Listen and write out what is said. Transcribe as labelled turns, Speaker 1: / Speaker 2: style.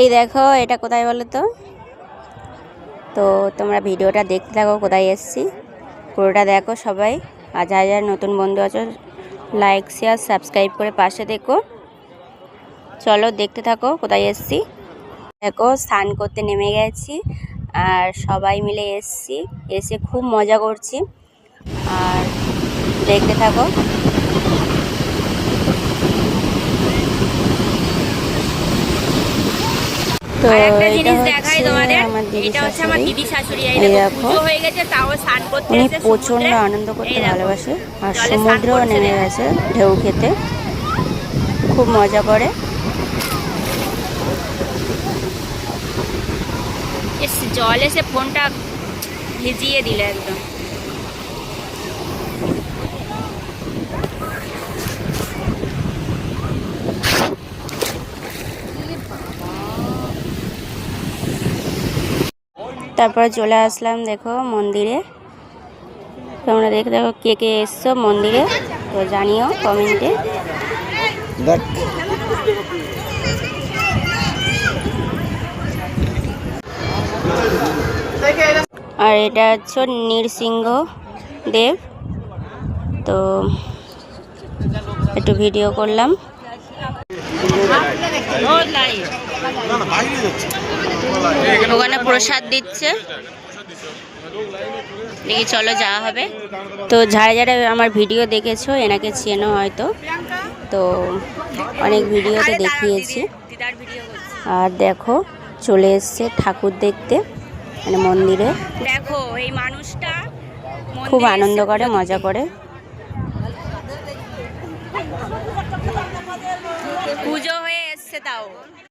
Speaker 1: এই দেখো এটা কোথায় বলো তো? তো তোমরা ভিডিওটা দেখতে থাকো, কোথায় এসেছি পুরোটা দেখো সবাই। আর যারা যারা নতুন বন্ধু আছো লাইক শেয়ার সাবস্ক্রাইব করে পাশে দেখো। চলো দেখতে থাকো কোথায় এসেছি। দেখো স্নান করতে নেমে গেছি আর সবাই মিলে এসেছি, এসে খুব মজা করছি আর দেখতে থাকো। তো
Speaker 2: একটা জিনিস দেখাই তোমাদের,
Speaker 1: এটা
Speaker 2: হচ্ছে আমার দিদি শাশুড়ি। এই
Speaker 1: দেখো
Speaker 2: পুজো হয়ে গেছে তাও স্নান করতে
Speaker 1: উনি
Speaker 2: এসে
Speaker 1: প্রচণ্ড আনন্দ করতে ভালোবাসে আর
Speaker 2: জলে স্নান
Speaker 1: সমুদ্রেও
Speaker 2: করছে
Speaker 1: নেমে গেছে ঢেউ খেতে, খুব মজা করে।
Speaker 2: জল এসে ফোনটা ভিজিয়ে দিলে একদম।
Speaker 1: তারপরে চলে আসলাম দেখো মন্দিরে। তোমরা দেখে দেখো কে কে এসছো মন্দিরে, তো জানিও কমেন্টে। আর এটা হচ্ছে নৃসিংহ দেব, তো একটু ভিডিও করলাম। ওখানে প্রসাদ দিচ্ছে, দেখি চলো যাওয়া হবে। তো যারা যারা আমার ভিডিও দেখেছো এনাকে চেনো হয়তো, তো অনেক ভিডিওতে দেখিয়েছি। আর দেখো চলে এসছে ঠাকুর দেখতে, মানে মন্দিরে।
Speaker 2: দেখো এই মানুষটা
Speaker 1: খুব আনন্দ করে, মজা করে।
Speaker 2: পুজো হয়ে এসছে তাও।